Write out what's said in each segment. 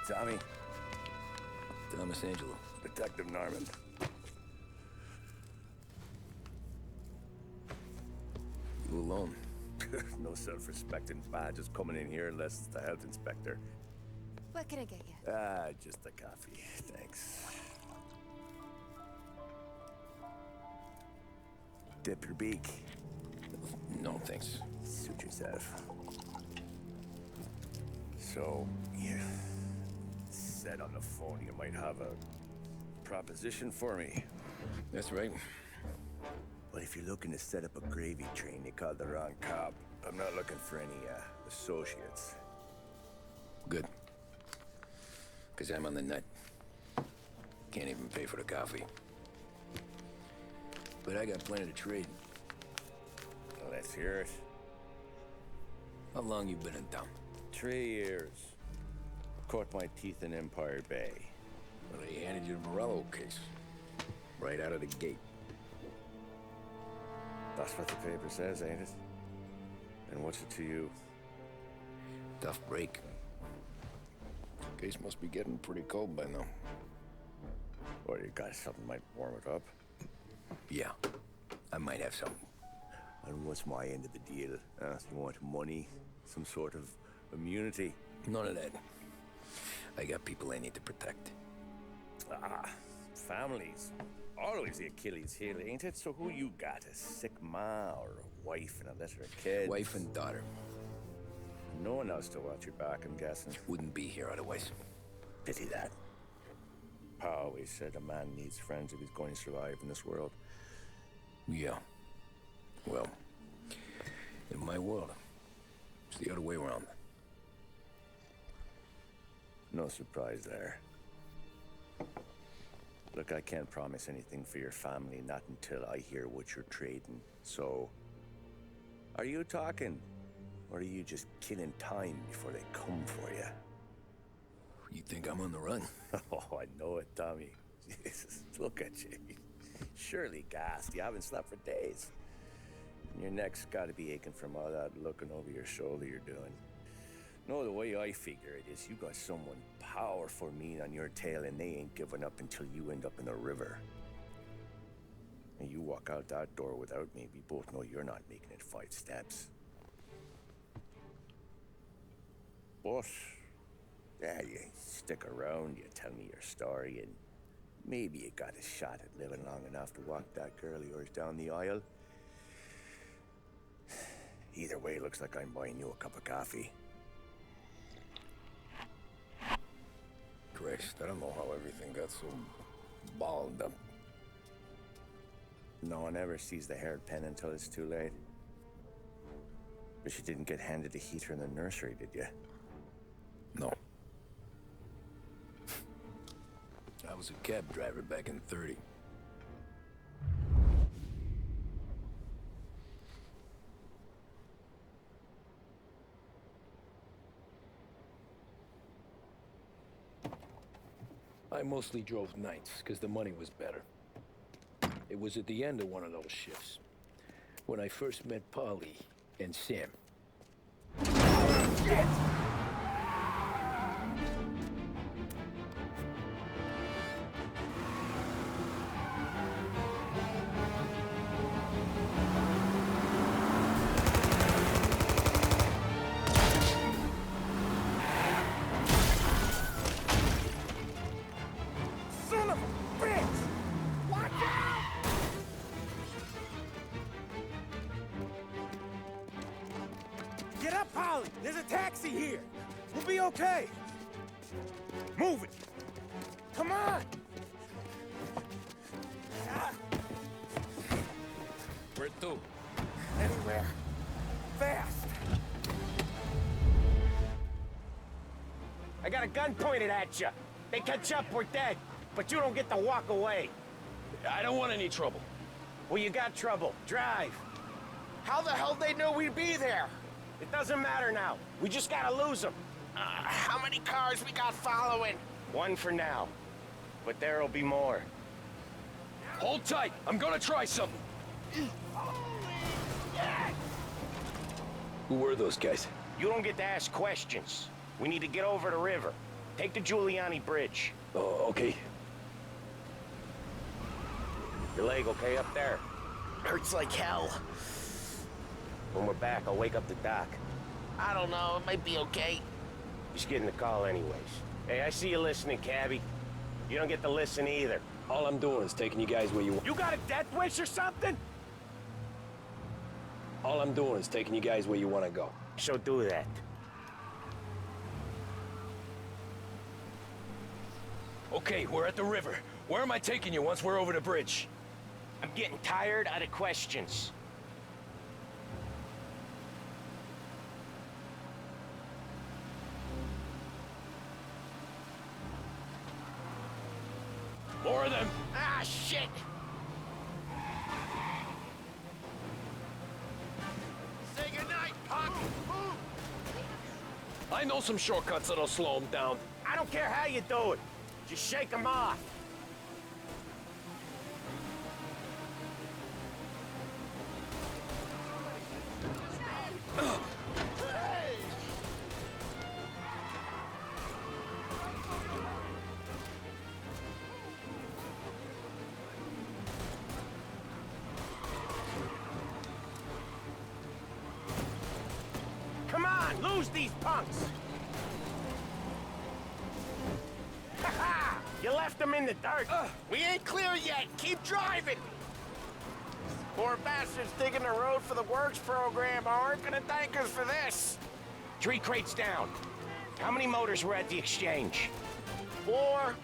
Tommy. Thomas Angelo. Detective Norman. You alone? No self-respecting badges coming in here unless it's the health inspector. What can I get you? Just a coffee, thanks. Dip your beak. No, thanks. Suit yourself. So, you said on the phone you might have a proposition for me. That's right. Well, if you're looking to set up a gravy train, you called the wrong cop. I'm not looking for any, associates. Good. Because I'm on the nut. Can't even pay for the coffee. But I got plenty to trade. Well, let's hear it. How long you been in town? 3 years. Caught my teeth in Empire Bay. Well, they handed you the Morello case. Right out of the gate. That's what the paper says, ain't it? And what's it to you? Tough break. Case must be getting pretty cold by now. Or you got something might warm it up? Yeah, I might have something. And what's my end of the deal? You want money? Some sort of immunity? None of that. I got people I need to protect. Families. Always the Achilles heel, ain't it? So who you got? A sick ma or a wife and a litter of kids? Wife and daughter. No one else to watch your back, I'm guessing. Wouldn't be here otherwise. Pity that. Pa always said a man needs friends if he's going to survive in this world. Yeah. Well, in my world, it's the other way around. No surprise there. Look, I can't promise anything for your family, not until I hear what you're trading. So, are you talking? Or are you just killing time before they come for you? You think I'm on the run? Oh, I know it, Tommy. Jesus, look at you. Surely gassed. You haven't slept for days. And your neck's got to be aching from all that looking over your shoulder you're doing. No, the way I figure it is you got someone powerful mean on your tail and they ain't giving up until you end up in the river. And you walk out that door without me, we both know you're not making it 5 steps. But, yeah, you stick around, you tell me your story, and maybe you got a shot at living long enough to walk that girl of yours down the aisle. Either way, looks like I'm buying you a cup of coffee. Christ, I don't know how everything got so balled up. No one ever sees the haired pen until it's too late. But you didn't get handed a heater in the nursery, did you? No. I was a cab driver back in '30. I mostly drove nights, because the money was better. It was at the end of one of those shifts, when I first met Polly and Sam. Shit! Get up, Polly! There's a taxi here! We'll be okay! Move it! Come on! Where to? Anywhere. Fast! I got a gun pointed at you. They catch up, we're dead. But you don't get to walk away. I don't want any trouble. Well, you got trouble. Drive. How the hell they know we'd be there? It doesn't matter now. We just gotta lose them. How many cars we got following? 1 for now. But there'll be more. Hold tight. I'm gonna try something. Who were those guys? You don't get to ask questions. We need to get over the river. Take the Giuliani Bridge. Oh, okay. Your leg okay up there? Hurts like hell. When we're back, I'll wake up the doc. I don't know, it might be okay. Just getting the call anyways. Hey, I see you listening, cabbie. You don't get to listen either. All I'm doing is taking you guys where you want. You got a death wish or something? All I'm doing is taking you guys where you want to go. So do that. Okay, we're at the river. Where am I taking you once we're over the bridge? I'm getting tired of the questions. More of them. Ah, shit! Say goodnight, punk! Move! I know some shortcuts that'll slow them down. I don't care how you do it. Just shake them off. Come on, lose these punks! Ha-ha! You left them in the dirt! We ain't clear yet! Keep driving! Poor bastards digging the road for the works program aren't gonna thank us for this! 3 crates down. How many motors were at the exchange? 4,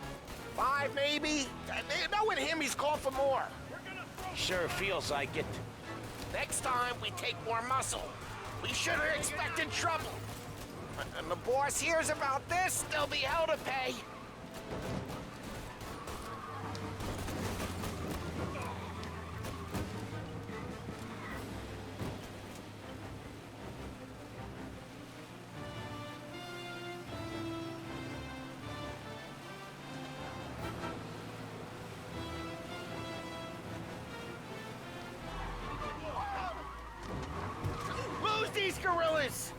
5 maybe? Knowing him, he's called for more. Sure feels like it. Next time, we take more muscle. We should have expected trouble. And the boss hears about this, there'll be hell to pay. Lose these gorillas!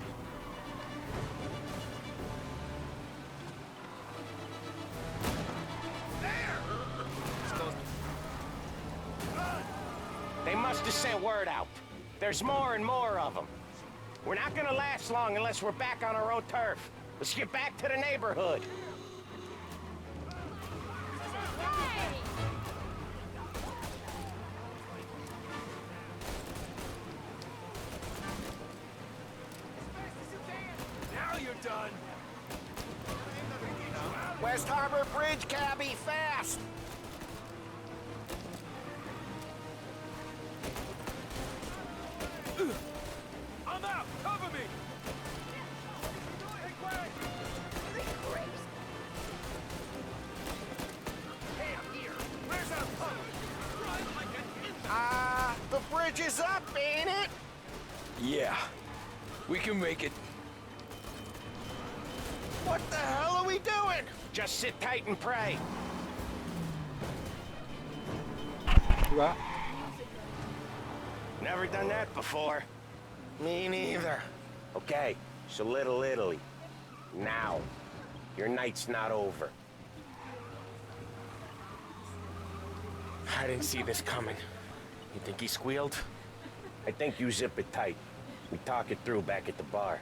They must have sent word out. There's more and more of them. We're not gonna last long unless we're back on our own turf. Let's get back to the neighborhood. Now you're done. West Harbor Bridge, cabbie, fast! I'm out. Cover me. The bridge is up, ain't it? Yeah, we can make it. What the hell are we doing? Just sit tight and pray. Right. Never done that before. Me neither. Okay, so Little Italy. Now. Your night's not over. I didn't see this coming. You think he squealed? I think you zip it tight. We talk it through back at the bar.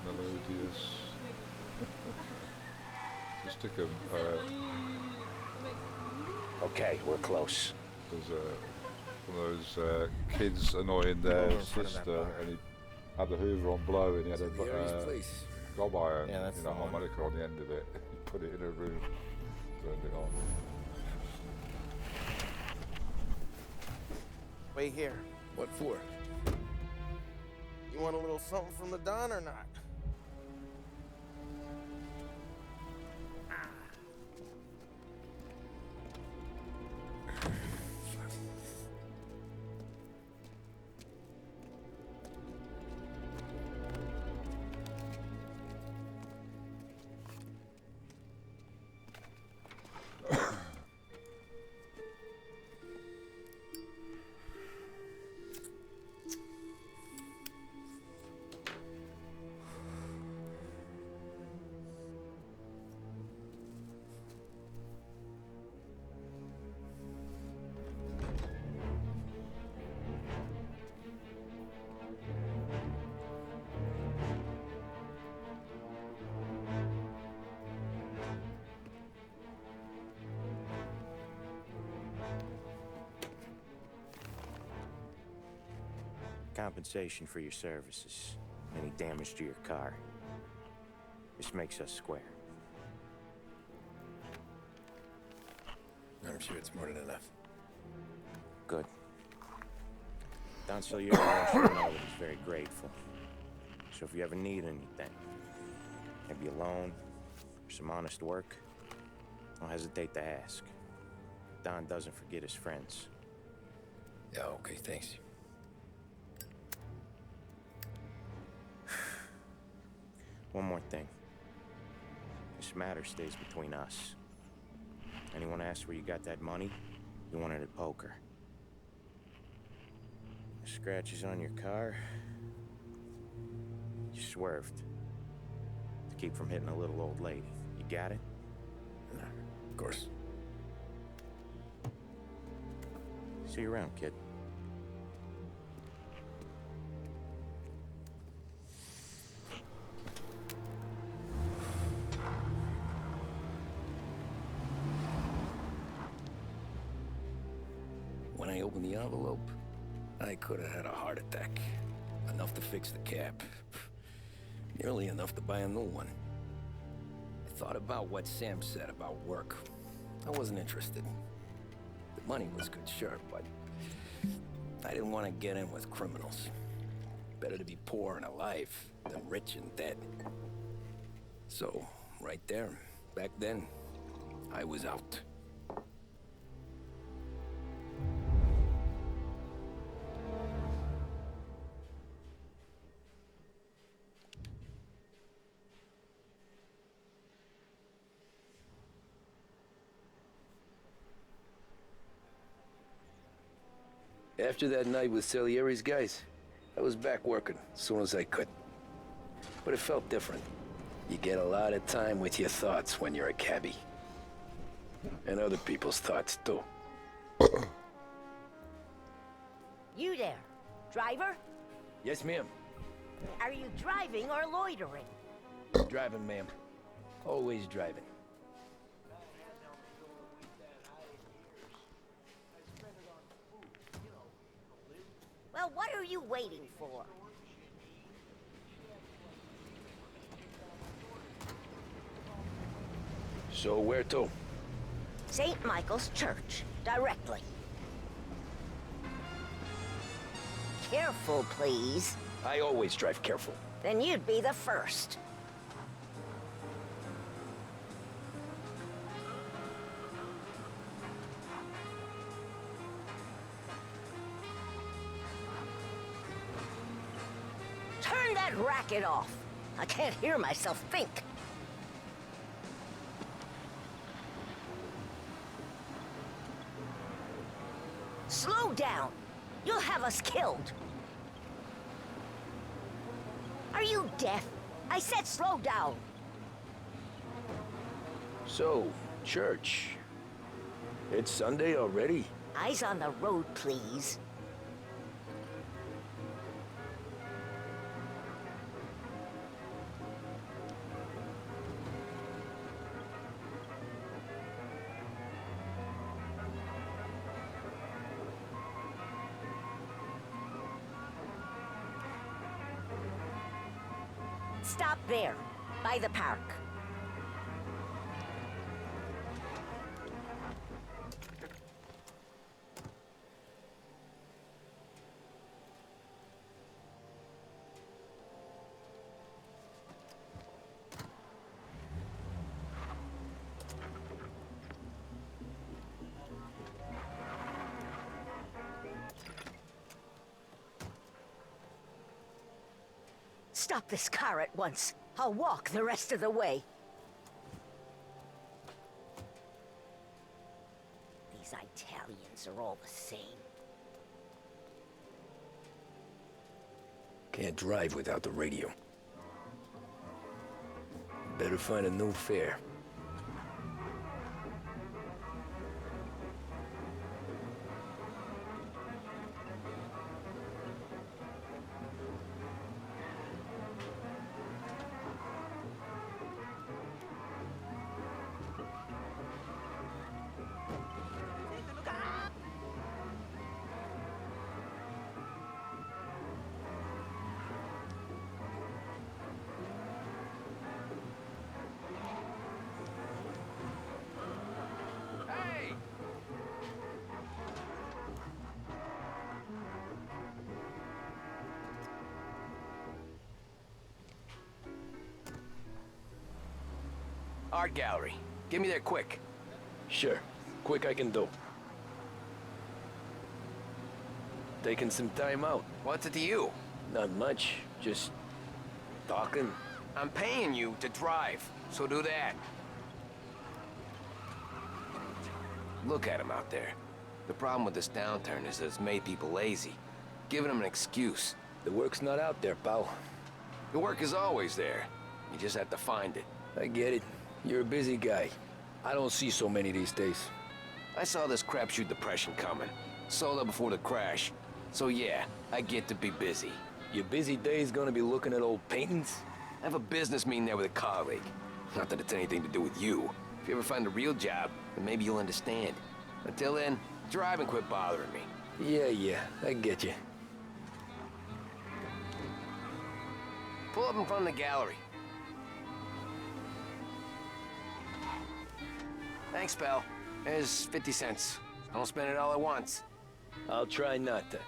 Melodious. Just took a Okay, we're close. there's one of those kids annoying their sister, and he had the Hoover on blow, and he had a gob iron, harmonica on the end of it. He put it in a room, turned it on. Wait here. What for? You want a little something from the Don or not? compensation for your services. Any damage to your car. This makes us square. I'm sure it's more than enough. Good. Don Salieri wants you to know that he's very grateful. So if you ever need anything, maybe a loan, or some honest work, don't hesitate to ask. Don doesn't forget his friends. Yeah, okay, thanks. One more thing. This matter stays between us. Anyone asks where you got that money, you won it at poker. The scratches on your car, you swerved to keep from hitting a little old lady. You got it? Of course. See you around, kid. When I opened the envelope, I could have had a heart attack. Enough to fix the cab. Nearly enough to buy a new one. I thought about what Sam said about work. I wasn't interested. The money was good, sure, but I didn't want to get in with criminals. Better to be poor and alive than rich and dead. So, right there, back then, I was out. After that night with Salieri's guys, I was back working as soon as I could. But it felt different. You get a lot of time with your thoughts when you're a cabbie. And other people's thoughts, too. You there, driver? Yes, ma'am. Are you driving or loitering? Driving, ma'am. Always driving. Well, what are you waiting for? So where to? St. Michael's Church, directly. Careful, please. I always drive careful. Then you'd be the first. Turn that racket off. I can't hear myself think. Slow down. You'll have us killed. Are you deaf? I said slow down. So, church. It's Sunday already? Eyes on the road, please. Stop there, by the park. Stop this car at once. I'll walk the rest of the way. These Italians are all the same. Can't drive without the radio. Better find a new fare. Art gallery. Get me there quick. Sure. Quick I can do. Taking some time out. What's it to you? Not much. Just talking. I'm paying you to drive, so do that. Look at him out there. The problem with this downturn is that it's made people lazy, giving them an excuse. The work's not out there, pal. The work is always there. You just have to find it. I get it. You're a busy guy. I don't see so many these days. I saw this crapshoot depression coming. Sold up before the crash. So yeah, I get to be busy. Your busy day's gonna be looking at old paintings? I have a business meeting there with a colleague. Not that it's anything to do with you. If you ever find a real job, then maybe you'll understand. Until then, drive and quit bothering me. Yeah, I get you. Pull up in front of the gallery. Thanks, pal. There's 50 cents. I don't spend it all at once. I'll try not to.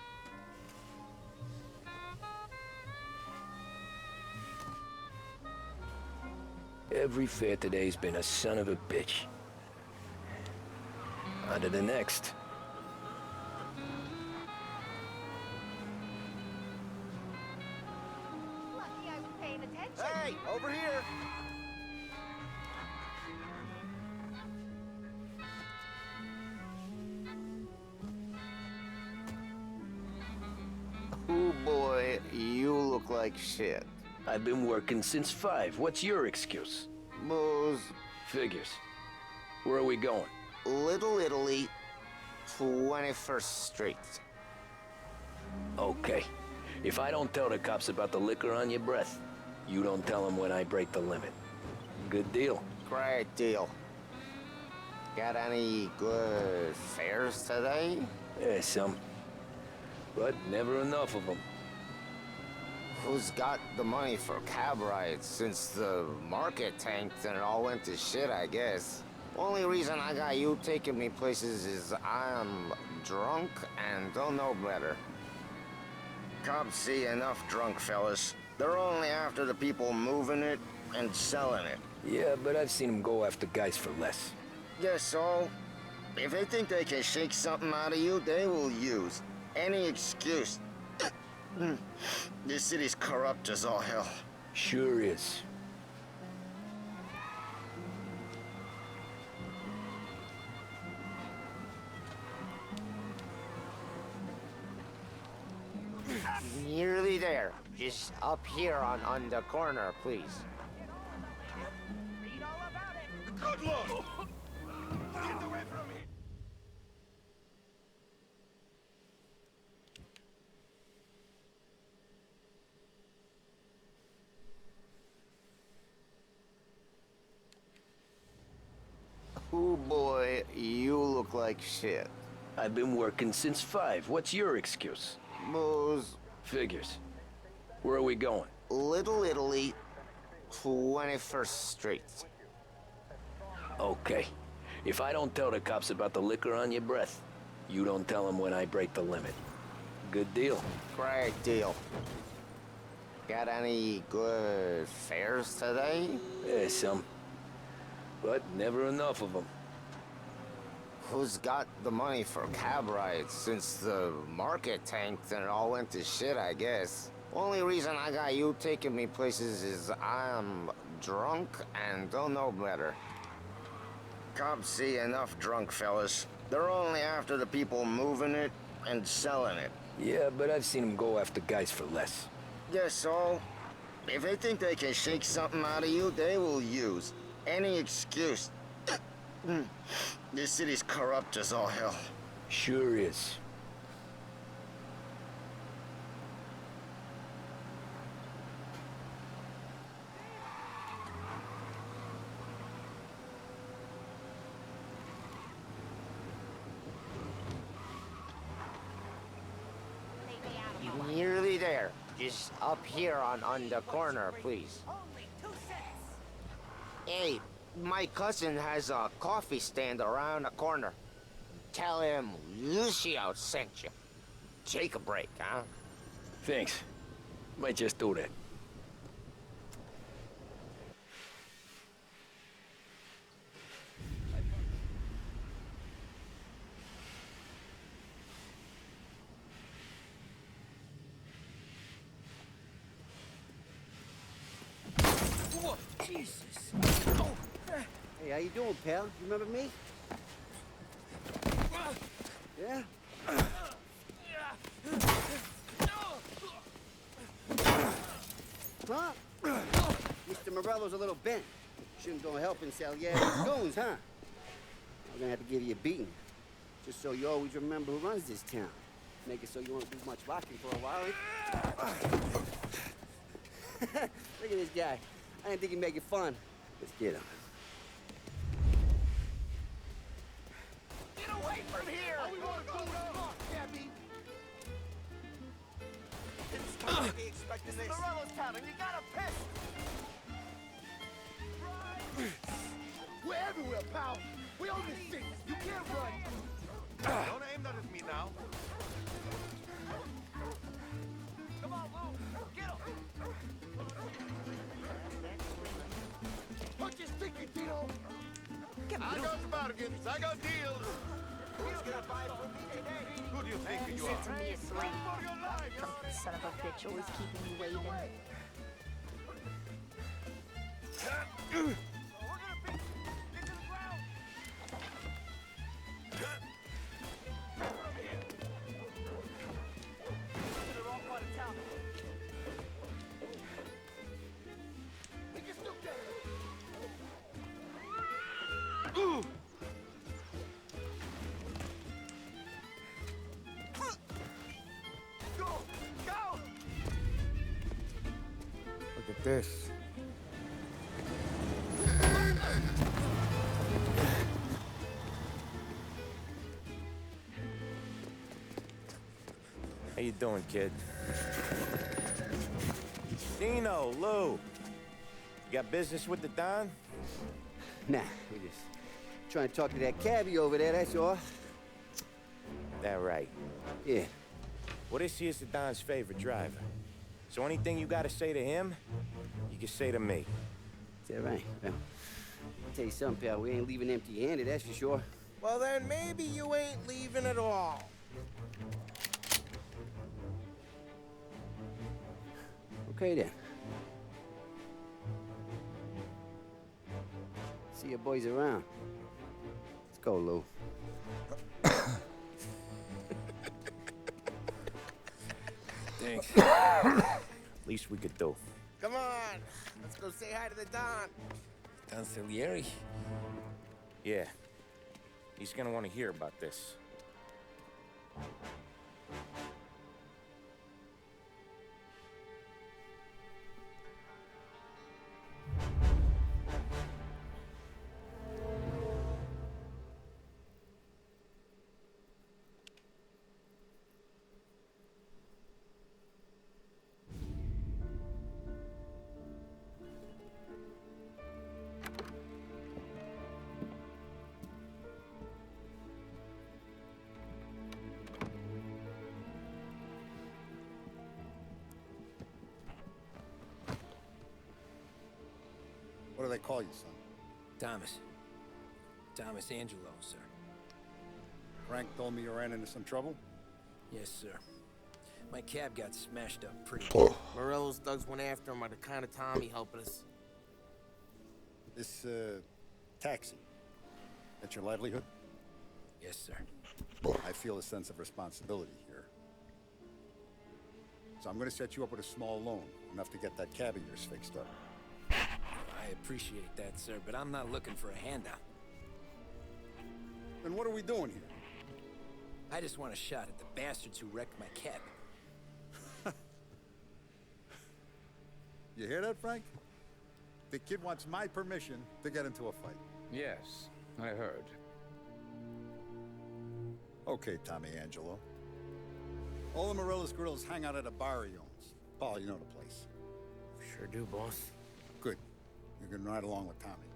Every fair today's been a son of a bitch. On to the next. Lucky I was paying attention. Hey, over here! Oh boy, you look like shit. I've been working since 5. What's your excuse? Booze. Figures. Where are we going? Little Italy, 21st Street. Okay. If I don't tell the cops about the liquor on your breath, you don't tell them when I break the limit. Good deal. Great deal. Got any good fares today? Yeah, some. But never enough of them. Who's got the money for cab rides since the market tanked and it all went to shit, I guess? Only reason I got you taking me places is I'm drunk and don't know better. Cops see enough drunk fellas. They're only after the people moving it and selling it. Yeah, but I've seen them go after guys for less. Guess so. If they think they can shake something out of you, they will use any excuse. This city's corrupt as all hell. Sure is. Nearly there. Just up here on the corner, please. Read all about it. Good luck! Get away from me! Oh boy, you look like shit. I've been working since 5. What's your excuse? Booze. Figures. Where are we going? Little Italy, 21st Street. Okay. If I don't tell the cops about the liquor on your breath, you don't tell them when I break the limit. Good deal. Great deal. Got any good fares today? Yeah, some. But never enough of them. Who's got the money for cab rides since the market tanked and it all went to shit, I guess? Only reason I got you taking me places is I'm drunk and don't know better. Cops see enough drunk fellas. They're only after the people moving it and selling it. Yeah, but I've seen them go after guys for less. Guess so. If they think they can shake something out of you, they will use any excuse. This city's corrupt as all hell. Sure is. Nearly there. Just up here on the corner, please. Only 2 cents. Hey, my cousin has a coffee stand around the corner. Tell him Lucio sent you. Take a break, huh? Thanks. Might just do that. Jesus. Hey, how you doing, pal? You remember me? Yeah? Huh? Mr. Morello's a little bent. Shouldn't go helping Salieri's goons, huh? I'm gonna have to give you a beating. Just so you always remember who runs this town. Make it so you won't do much rocking for a while. Look at this guy. I didn't think he'd make it fun. Let's get him. Get away from here! Oh, we want to go on, Gabby! Didn't be expecting this. Morello's town, and you got a piss! We're everywhere, pal! We own this thing! You can't run! Don't aim that at me now! Come on, Lou! Get him! Punch his ticket, Tito! I got the bargains, I got deals! Who's gonna buy from me today? Who do you think you are? To me, it's Run lame. for your life! Son of a bitch, always keeping me waiting. We're gonna beat you! Get to the ground! To the wrong part of town. We can still get it! Go! Go! Look at this. How you doing, kid? Dino, Lou. You got business with the Don? Nah, we just trying to talk to that cabbie over there, that's all. That right. Yeah. Well, this here's the Don's favorite driver. So anything you gotta say to him, you can say to me. Is that right? Well, I'll tell you something, pal. We ain't leaving empty-handed, that's for sure. Well, then maybe you ain't leaving at all. Okay, then. See your boys around. Let's go, Lou. Thanks. Least we could do. Come on, let's go say hi to the Don. Don Salieri? Yeah. He's gonna want to hear about this. What do they call you, son? Thomas. Thomas Angelo, sir. Frank told me you ran into some trouble? Yes, sir. My cab got smashed up pretty good. Oh. Morello's thugs went after him by the kind of Tommy helping us. This, taxi. That's your livelihood? Yes, sir. I feel a sense of responsibility here. So I'm gonna set you up with a small loan, enough to get that cab of yours fixed up. I appreciate that, sir, but I'm not looking for a handout. Then what are we doing here? I just want a shot at the bastards who wrecked my cab. You hear that, Frank? The kid wants my permission to get into a fight. Yes, I heard. Okay, Tommy Angelo. All the Morello's grills hang out at a bar he owns. Paul, you know the place. Sure do, boss. Good. You can ride along with Tommy.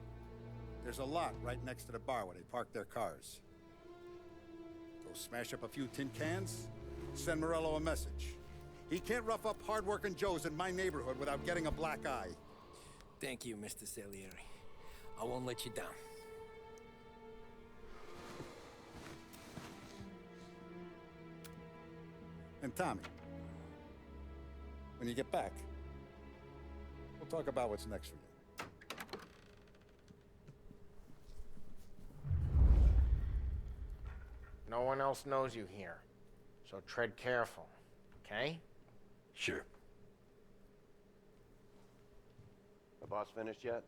There's a lot right next to the bar where they park their cars. Go smash up a few tin cans, send Morello a message. He can't rough up hard-working Joes in my neighborhood without getting a black eye. Thank you, Mr. Salieri. I won't let you down. And Tommy, when you get back, we'll talk about what's next for you. No one else knows you here. So tread careful, okay? Sure. The boss finished yet?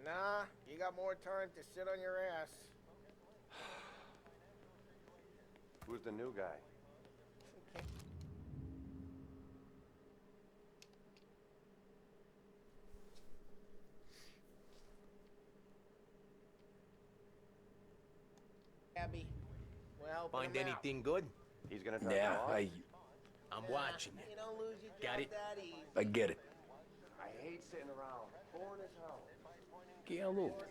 Nah, you got more time to sit on your ass. Who's the new guy? Abby, well, Find anything good? He's gonna drop Yeah, you off? I'm watching You you. don't lose your Got job it? that easy. I get it. I hate sitting around. Boring as hell. Que louco.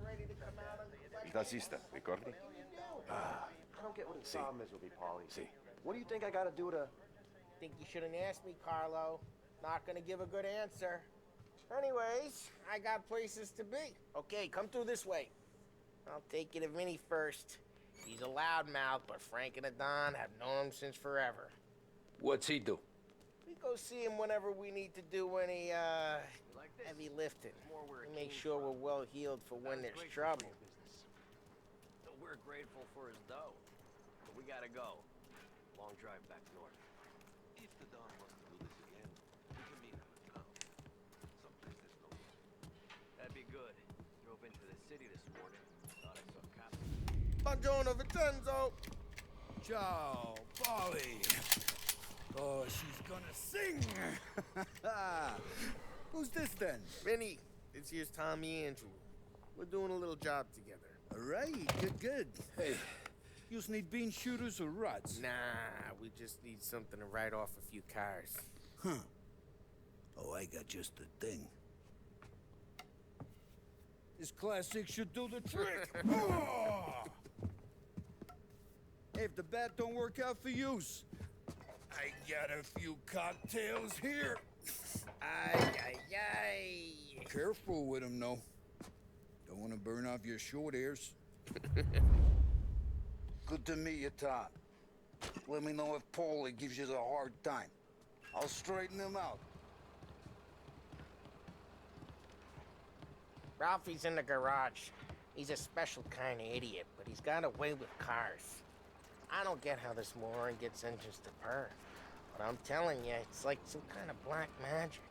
Ready to come out on the Il tassista, ricordi? I don't get what his problem is with me, Paulie. What do you think I gotta do to... Think you shouldn't ask me, Carlo. Not gonna give a good answer. Anyways, I got places to be. Okay, come through this way. I'll take you to Vinny first. He's a loudmouth, but Frank and the Don have known him since forever. What's he do? We go see him whenever we need to do any, heavy lifting. We make sure we're well healed for when there's trouble. We're grateful for his dough, but we gotta go. Long drive back north. If the Don wants to do this again, we can meet him in town. Someplace there's no one. That'd be good. Drove into the city this morning. Thought I saw cops. Buongiorno, Vincenzo! Ciao, Polly. Oh, she's gonna sing. Who's this then? Vinny, this here's Tommy Andrew. We're doing a little job together. All right, good. Hey, you just need bean shooters or rods? Nah, we just need something to write off a few cars. Huh. Oh, I got just the thing. This classic should do the trick. Oh! Hey, if the bat don't work out for yous, I got a few cocktails here. Ay. Careful with them, though. Don't want to burn off your short hairs. Good to meet you, Tom. Let me know if Paulie gives you a hard time. I'll straighten him out. Ralphie's in the garage. He's a special kind of idiot, but he's got a way with cars. I don't get how this moron gets engines to purr. But I'm telling you, it's like some kind of black magic.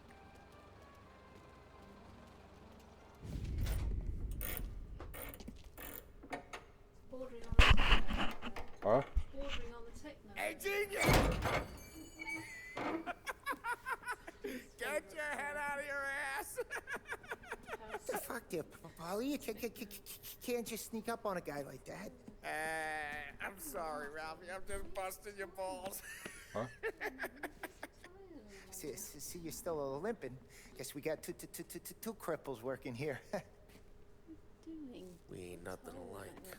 Bordering on the techno. Huh? Bordering on the techno. Hey, genius! Get your head out of your ass! The fuck there, Polly? You can't just sneak up on a guy like that. I'm sorry, Ralphie. I'm just busting your balls. Huh? See, you're still limping. Guess we got two cripples working here. Doing? We ain't nothing alike.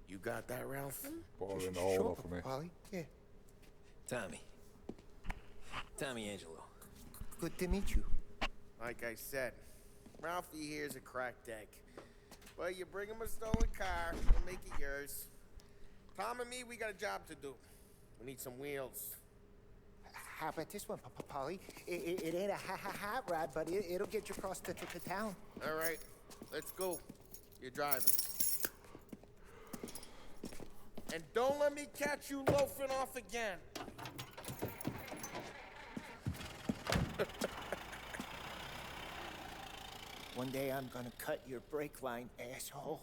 You got that, Ralph? Ball in the hole for me. Polly. Yeah. Tommy Angelo. Good to meet you. Like I said, Ralphie here's a cracked egg. Well, you bring him a stolen car, we'll make it yours. Tom and me, we got a job to do. We need some wheels. How about this one, Polly? It ain't a hot rod, but it'll get you across to town. All right, let's go. You're driving. And don't let me catch you loafing off again. One day I'm gonna cut your brake line, asshole.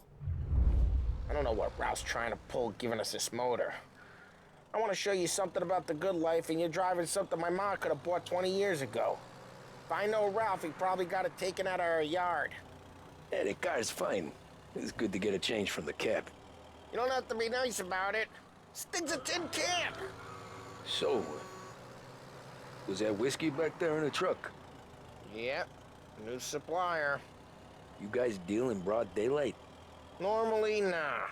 I don't know what Ralph's trying to pull giving us this motor. I want to show you something about the good life, and you're driving something my mom could have bought 20 years ago. If I know Ralph, he probably got it taken out of our yard. Yeah, the car's fine. It's good to get a change from the cab. You don't have to be nice about it. This thing's a tin can. So, was that whiskey back there in the truck? Yep, new supplier. You guys deal in broad daylight? Normally, nah.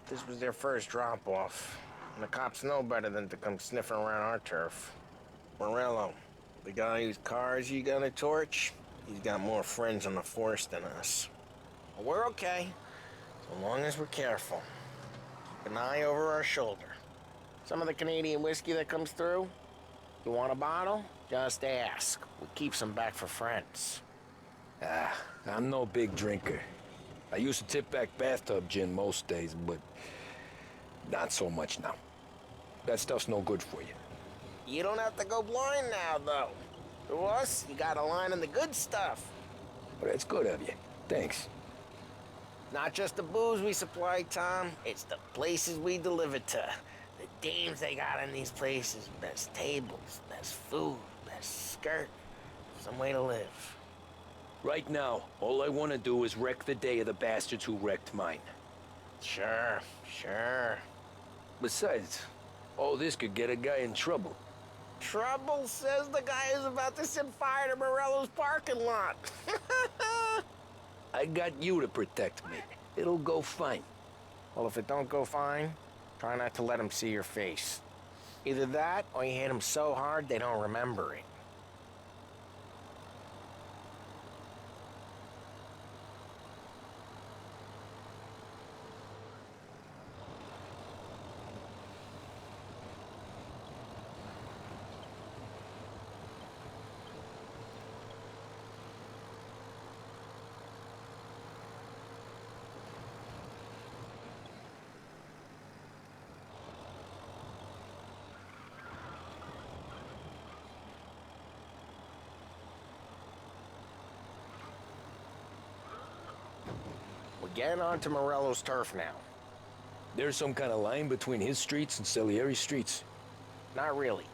This was their first drop-off. And the cops know better than to come sniffing around our turf. Morello, the guy whose cars you got a torch, he's got more friends on the force than us. But we're okay, so long as we're careful. Keep an eye over our shoulder. Some of the Canadian whiskey that comes through? You want a bottle? Just ask. We keep some back for friends. I'm no big drinker. I used to tip back bathtub gin most days, but not so much now. That stuff's no good for you. You don't have to go blind now, though. To us, you got a line on the good stuff. Well, that's good of you. Thanks. Not just the booze we supply, Tom. It's the places we deliver to. The dames they got in these places. Best tables, best food, best skirt. Some way to live. Right now, all I want to do is wreck the day of the bastards who wrecked mine. Sure. Besides, all this could get a guy in trouble. Trouble, says the guy who's about to set fire to Morello's parking lot. I got you to protect me. It'll go fine. Well, if it don't go fine, try not to let them see your face. Either that, or you hit them so hard they don't remember it. We're getting onto Morello's turf now. There's some kind of line between his streets and Salieri's streets? Not really.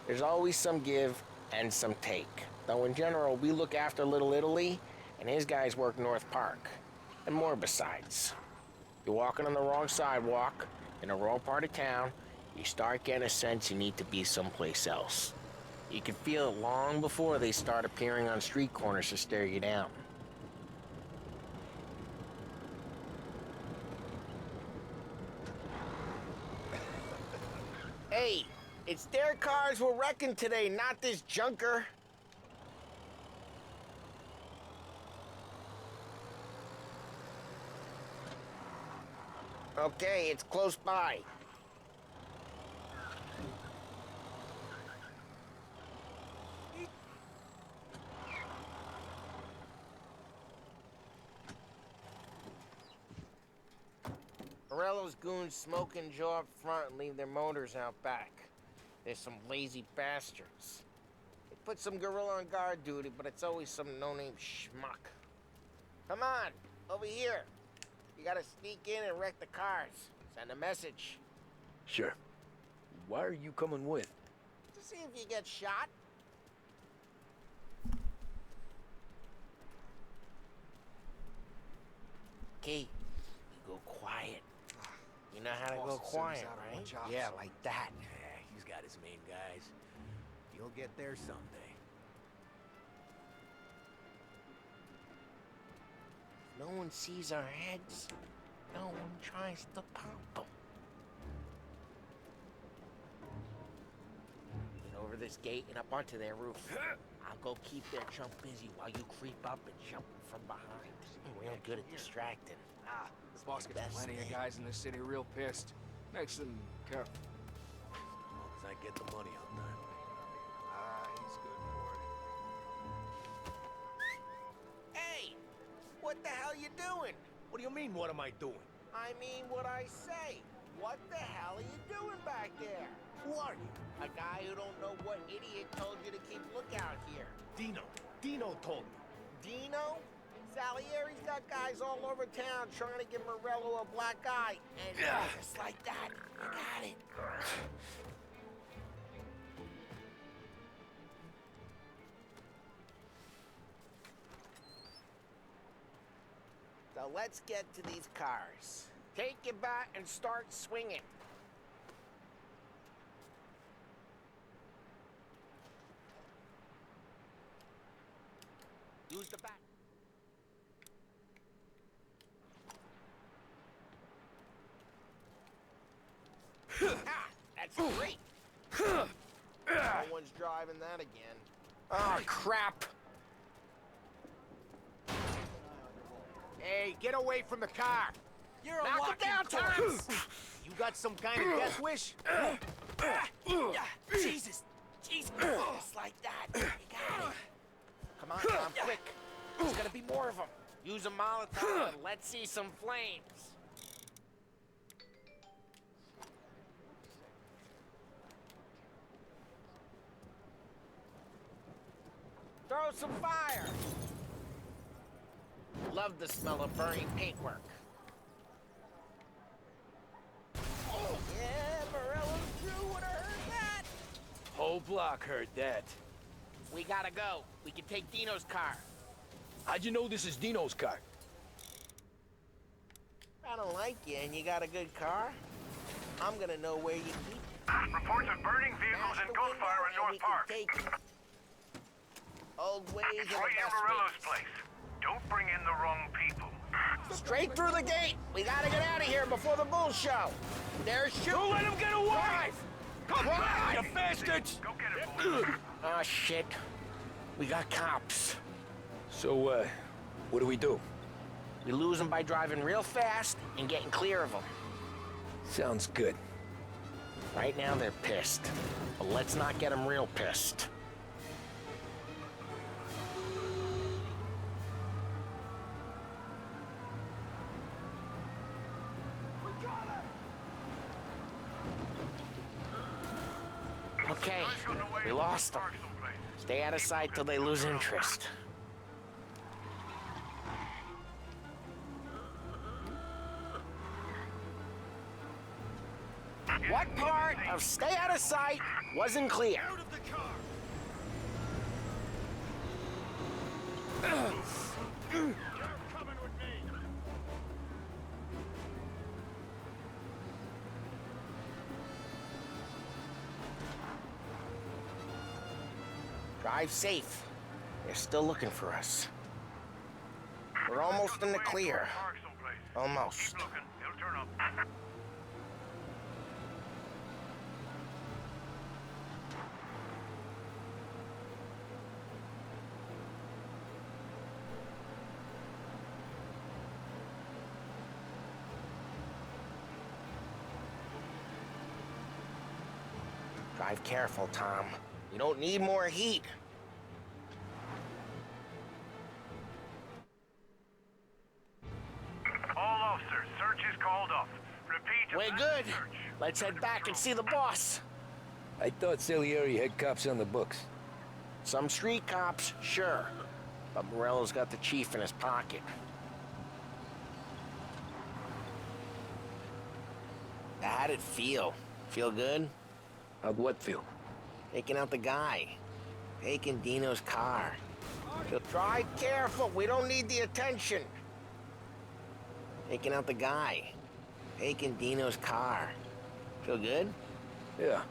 There's always some give and some take. Though in general, we look after Little Italy, and his guys work North Park. And more besides. You're walking on the wrong sidewalk, in the wrong part of town, you start getting a sense you need to be someplace else. You can feel it long before they start appearing on street corners to stare you down. Hey, it's their cars we're wrecking today, not this junker. Okay, it's close by. Morello's goons smoke and jaw up front and leave their motors out back. They're some lazy bastards. They put some gorilla on guard duty, but it's always some no-name schmuck. Come on, over here. You gotta sneak in and wreck the cars. Send a message. Sure. Why are you coming with? To see if you get shot. Okay, you go quiet. You know how to go quiet, right? Yeah, like that. Yeah, he's got his main guys. You'll get there someday. No one sees our heads. No one tries to pop them. Get over this gate and up onto their roof. I'll go keep their chump busy while you creep up and jump from behind. I'm real good at distracting. The boss gets plenty of guys in the city real pissed. Makes them careful. As long as I get the money on time. He's good for it. Hey! What the hell you doing? What do you mean, what am I doing? I mean what I say. What the hell are you doing back there? Who are you? A guy who don't know what idiot told you to keep lookout here. Dino told me. Dino? Salieri's got guys all over town trying to give Morello a black eye. And just like that, you got it. So let's get to these cars. Take your bat and start swinging. Use the bat. That's great. No one's driving that again. Oh, crap. Hey, get away from the car! You're a Knock it down, walking corpse. Tom! You got some kind of death wish? Jesus! Jesus! Just like that. You got it. Come on, Tom, quick. There's gonna be more of them. Use a Molotov and let's see some flames. Throw some fire! Love the smell of burning paintwork. Oh, yeah, Morello's crew would have heard that. Whole block heard that. We gotta go. We can take Dino's car. How'd you know this is Dino's car? I don't like you and you got a good car. I'm gonna know where you keep it. Reports of burning vehicles and gunfire in North Park. Old ways It's are right the near best Morello's ways. place. Don't bring in the wrong people. Straight through the gate. We gotta get out of here before the bull show. They're shooting. Don't let him get away! Come on, you bastards! Go get it, boys. Oh, shit. We got cops. So, what do we do? We lose them by driving real fast and getting clear of them. Sounds good. Right now, they're pissed. But let's not get them real pissed. Okay, we lost them. Stay out of sight till they lose interest. What part of stay out of sight wasn't clear? Drive safe. They're still looking for us. We're almost in the clear. Almost. Keep looking. He'll turn up. Drive careful, Tom. You don't need more heat. All officers, search is called off. Repeat. We're good. Let's head back and see the boss. I thought Salieri had cops on the books. Some street cops, sure. But Morello's got the chief in his pocket. How'd it feel? Feel good? How'd what feel? Taking out the guy. Taking Dino's car. Drive careful. We don't need the attention. Taking out the guy. Taking Dino's car. Feel good? Yeah,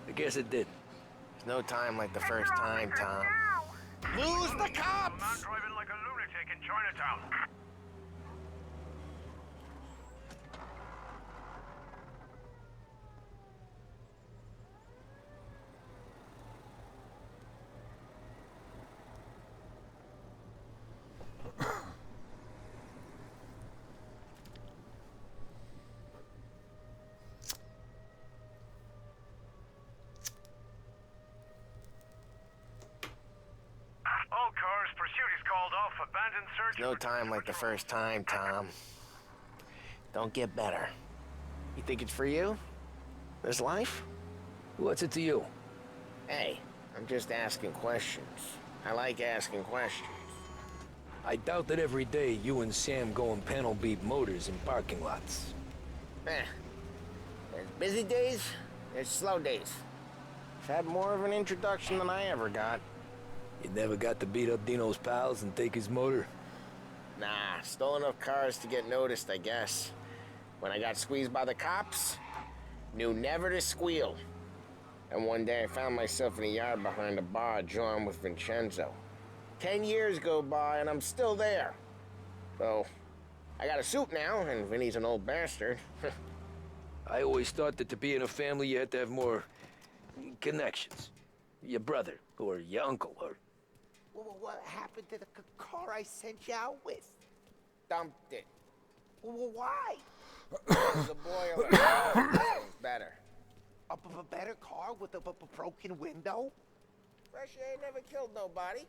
I guess it did. There's no time like the first time, Tom. Lose the Man cops! driving like a lunatic in Chinatown. All cars, pursuit is called off. Abandoned search. No time like the first time, Tom. Don't get better. You think it's for you? This life? What's it to you? Hey, I'm just asking questions. I like asking questions. I doubt that every day you and Sam go and panel beat motors in parking lots. There's busy days, there's slow days. I've had more of an introduction than I ever got. You never got to beat up Dino's pals and take his motor? Nah, stole enough cars to get noticed, I guess. When I got squeezed by the cops, knew never to squeal. And one day I found myself in a yard behind a bar drawn with Vincenzo. 10 years go by and I'm still there. So, I got a suit now, and Vinny's an old bastard. I always thought that to be in a family you had to have more connections. Your brother, or your uncle, or... What happened to the car I sent you out with? Dumped it. Why? The boy over there better. A better car with a broken window? Fresh air ain't never killed nobody.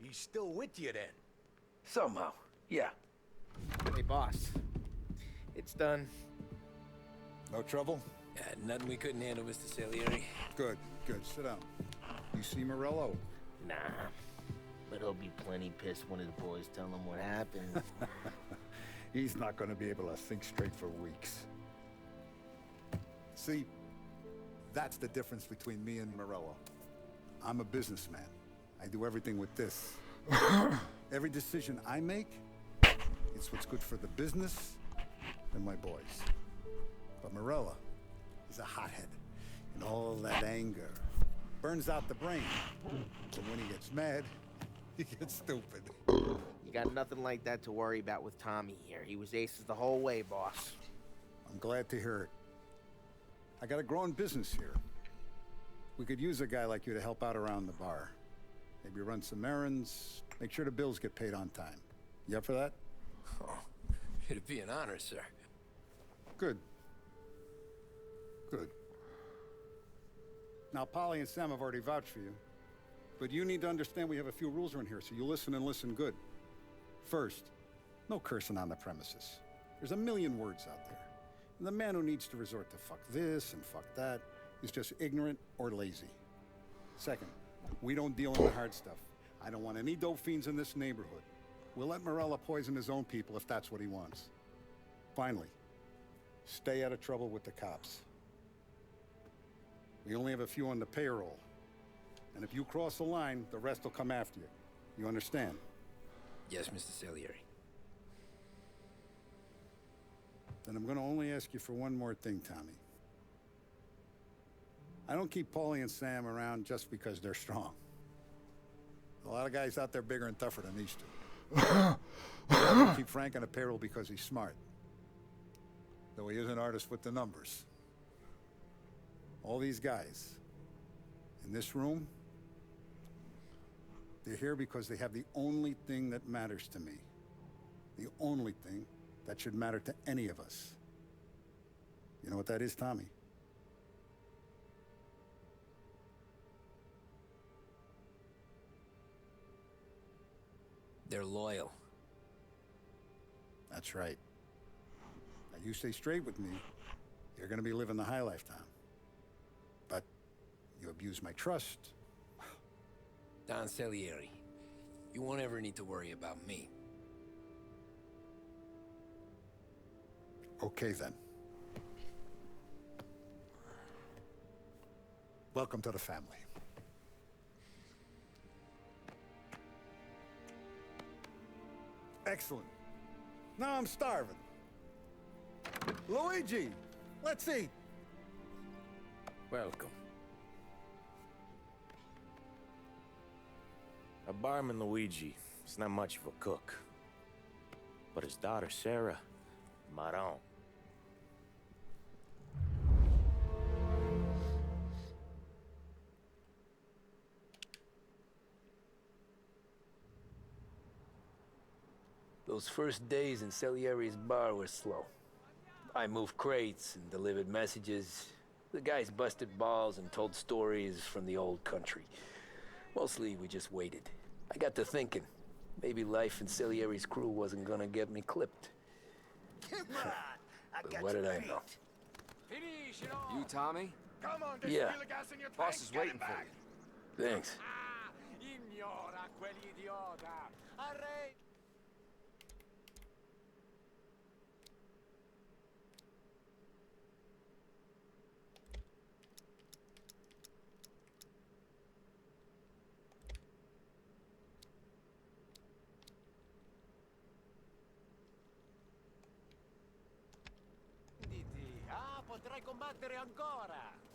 He's still with you then? Somehow, yeah. Hey, boss. It's done. No trouble? Yeah, nothing we couldn't handle, Mr. Salieri. Good, good. Sit down. You see Morello? Nah. But he'll be plenty pissed when his boys tell him what happened. He's not going to be able to think straight for weeks. See, that's the difference between me and Morello. I'm a businessman. I do everything with this. Every decision I make, it's what's good for the business and my boys. But Morello, he's a hothead. And all that anger burns out the brain. So when he gets mad, he gets stupid. You got nothing like that to worry about with Tommy here. He was aces the whole way, boss. I'm glad to hear it. I got a growing business here. We could use a guy like you to help out around the bar. Maybe run some errands, make sure the bills get paid on time. You up for that? Oh, it'd be an honor, sir. Good. Good. Now, Polly and Sam have already vouched for you. But you need to understand we have a few rules around here, so you listen and listen good. First, no cursing on the premises. There's a million words out there. And the man who needs to resort to fuck this and fuck that is just ignorant or lazy. Second, we don't deal in the hard stuff. I don't want any dope fiends in this neighborhood. We'll let Morello poison his own people if that's what he wants. Finally, stay out of trouble with the cops. We only have a few on the payroll. And if you cross the line, the rest will come after you. You understand? Yes, Mr. Salieri. Then I'm gonna only ask you for one more thing, Tommy. I don't keep Paulie and Sam around just because they're strong. A lot of guys out there bigger and tougher than these two. I don't keep Frank on the payroll because he's smart. Though he is an artist with the numbers. All these guys in this room, they're here because they have the only thing that matters to me. The only thing that should matter to any of us. You know what that is, Tommy? They're loyal. That's right. Now you stay straight with me, you're gonna be living the high life, Tom. But you abuse my trust. Don Salieri, you won't ever need to worry about me. Okay, then. Welcome to the family. Excellent. Now I'm starving. Luigi, let's eat. Welcome. A barman Luigi is not much of a cook. But his daughter Sarah, Maron. Those first days in Salieri's bar were slow. I moved crates and delivered messages. The guys busted balls and told stories from the old country. Mostly, we just waited. I got to thinking, maybe life in Salieri's crew wasn't gonna get me clipped. But what did I know? You, Tommy? Come on, Yeah. the gas in your Boss tank. is Get waiting him for back. you. Thanks. Ignora quell'idiota. Arre... Potrai combattere ancora.